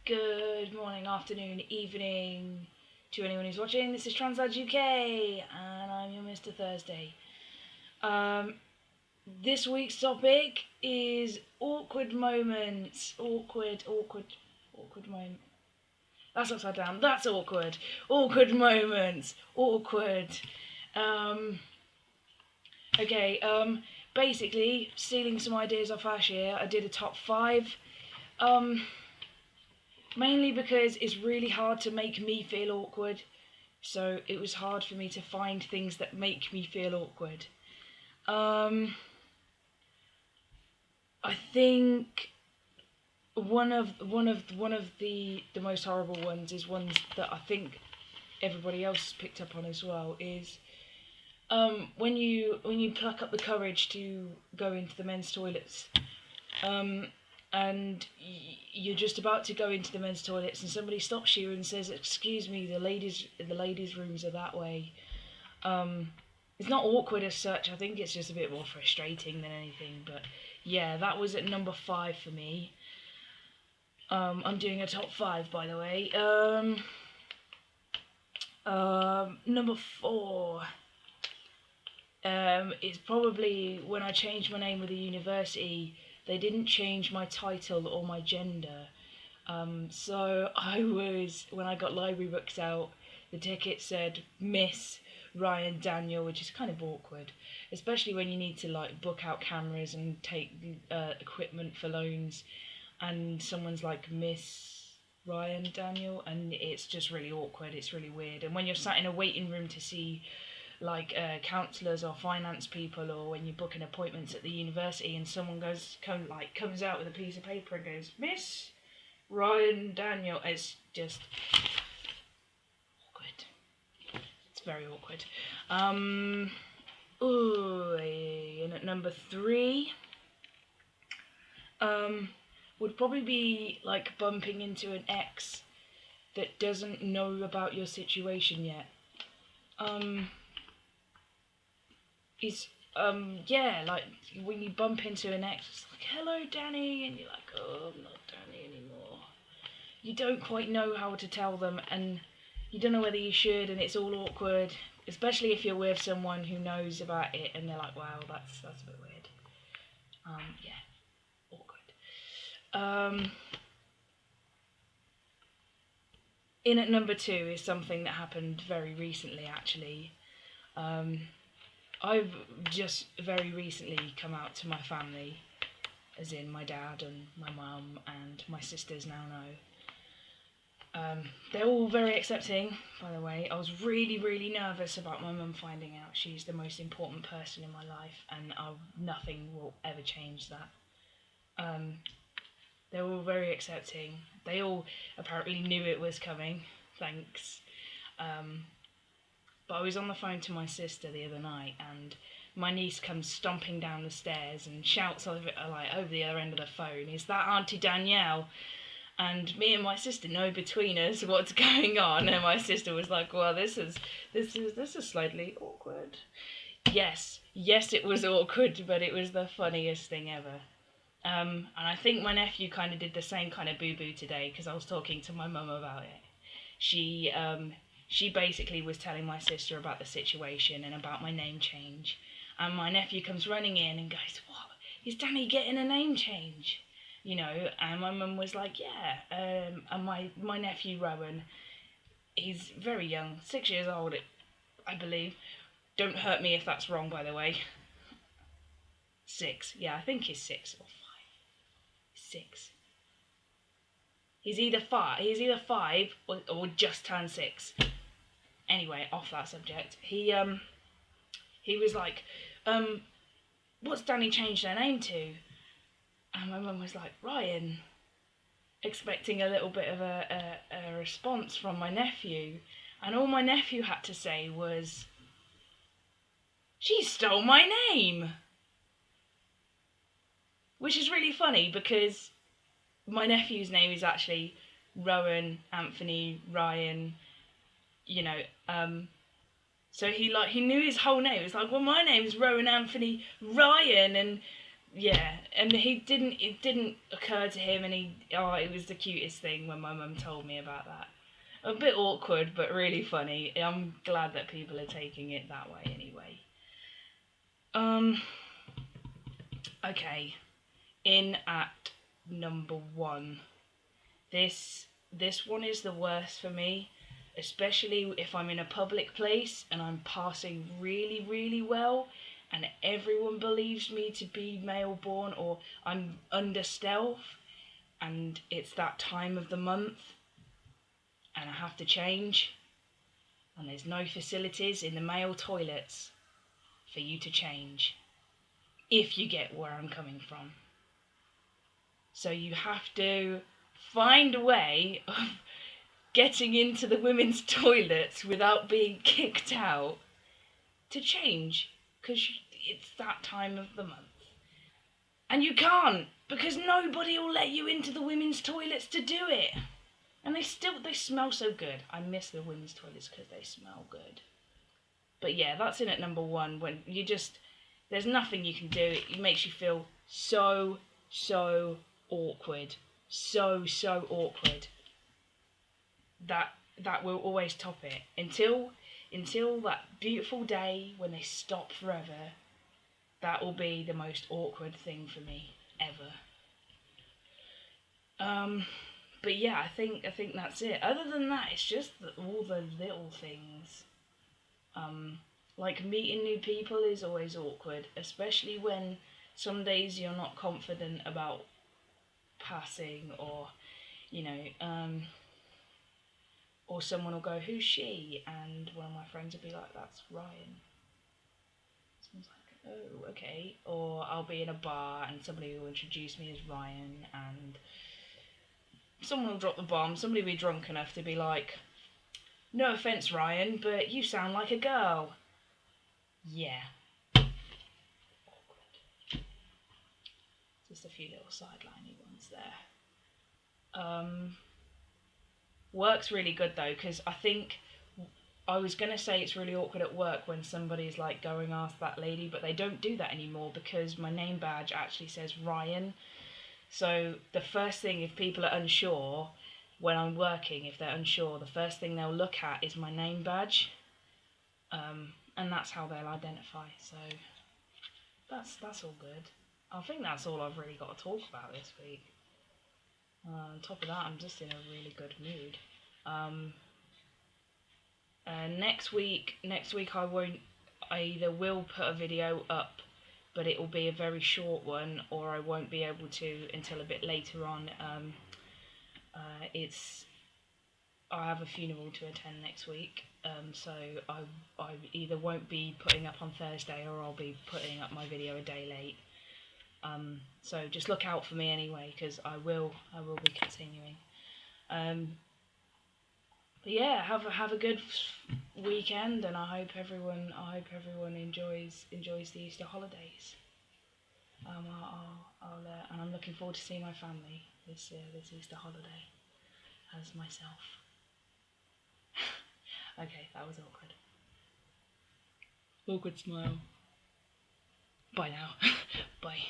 Good morning, afternoon, evening to anyone who's watching. This is Translads UK, and I'm your Mr. Thursday. This week's topic is awkward moments. Awkward moment. That's upside down. That's awkward. Awkward moments. Awkward. Okay, basically, stealing some ideas off Ashia, I did a top 5. Mainly because it's really hard to make me feel awkward, so it was hard for me to find things that make me feel awkward. I think one of the most horrible ones is ones that I think everybody else picked up on as well, is when you pluck up the courage to go into the men's toilets, and you're just about to go into the men's toilets and somebody stops you and says, "Excuse me, the ladies' rooms are that way." It's not awkward as such. I think it's just a bit more frustrating than anything. But yeah, that was at number 5 for me. I'm doing a top 5, by the way. Number 4 is probably when I changed my name with the university. They didn't change my title or my gender. So when I got library books out, the ticket said Miss Ryan Daniel, which is kind of awkward, especially when you need to like book out cameras and take equipment for loans, and someone's like Miss Ryan Daniel, and it's just really awkward. It's really weird. And when you're sat in a waiting room to see like counsellors or finance people, or when you're booking appointments at the university and someone comes out with a piece of paper and goes, "Miss Ryan Daniel," it's just awkward. It's very awkward. And at number 3 would probably be like bumping into an ex that doesn't know about your situation yet. Like when you bump into an ex, it's like, "Hello, Danny," and you're like, "Oh, I'm not Danny anymore." You don't quite know how to tell them, and you don't know whether you should, and it's all awkward, especially if you're with someone who knows about it, and they're like, "Wow, that's a bit weird." Yeah, awkward. In at number 2 is something that happened very recently, actually. I've just very recently come out to my family, as in my dad and my mum and my sisters now know. They're all very accepting, by the way. I was really, really nervous about my mum finding out. She's the most important person in my life, and nothing will ever change that. They're all very accepting. They all apparently knew it was coming, thanks. But I was on the phone to my sister the other night, and my niece comes stomping down the stairs and shouts over the other end of the phone, "Is that Auntie Danielle?" And me and my sister know between us what's going on, and my sister was like, "Well, this is slightly awkward." Yes, it was awkward, but it was the funniest thing ever. And I think my nephew kind of did the same kind of boo-boo today, because I was talking to my mum about it. She basically was telling my sister about the situation and about my name change. And my nephew comes running in and goes, "What? Is Danny getting a name change?" And my mum was like, "Yeah." And my nephew Rowan, he's very young, 6 years old, I believe. Don't hurt me if that's wrong, by the way. 6. Yeah, I think he's 6 or 5. 6. He's either 5 or just turned 6. Anyway, off that subject. He was like, "What's Danny changed her name to?" And my mum was like, "Ryan," expecting a little bit of a response from my nephew. And all my nephew had to say was, "She stole my name." Which is really funny, because my nephew's name is actually Rowan Anthony Ryan, so he knew his whole name. It's like, "Well, my name's Rowan Anthony Ryan," and yeah, and it didn't occur to him, and it was the cutest thing when my mum told me about that. A bit awkward, but really funny. I'm glad that people are taking it that way anyway. Um, okay, in at number 1. This one is the worst for me, especially if I'm in a public place and I'm passing really, really well and everyone believes me to be male born, or I'm under stealth and it's that time of the month and I have to change and there's no facilities in the male toilets for you to change, if you get where I'm coming from. So you have to find a way of getting into the women's toilets without being kicked out to change, because it's that time of the month. And you can't, because nobody will let you into the women's toilets to do it. And they smell so good. I miss the women's toilets because they smell good. But yeah, that's in at number 1, when there's nothing you can do. It makes you feel so awkward. So awkward. That will always top it until that beautiful day when they stop forever. That will be the most awkward thing for me ever. But yeah, I think that's it. Other than that, it's just all the little things. Like meeting new people is always awkward, especially when some days you're not confident about passing, or or someone will go, "Who's she?" And one of my friends will be like, "That's Ryan." Someone's like, "Oh, okay." Or I'll be in a bar and somebody will introduce me as Ryan, and someone will drop the bomb. Somebody will be drunk enough to be like, "No offence, Ryan, but you sound like a girl." Yeah. Awkward. Just a few little sideliney ones there. Work's really good though, because I think I was going to say it's really awkward at work when somebody's like going, "Ask that lady," but they don't do that anymore because my name badge actually says Ryan. So the first thing, if people are unsure when I'm working, if they're unsure, the first thing they'll look at is my name badge. And that's how they'll identify. So that's all good. I think that's all I've really got to talk about this week. On top of that, I'm just in a really good mood. Next week I either will put a video up, but it will be a very short one, or I won't be able to until a bit later on. I have a funeral to attend next week, so I either won't be putting up on Thursday, or I'll be putting up my video a day late. So just look out for me anyway, because I will be continuing. But yeah, have a good weekend, and I hope everyone enjoys the Easter holidays. And I'm looking forward to seeing my family this Easter holiday as myself. Okay, that was awkward. Awkward smile. Bye now. Bye.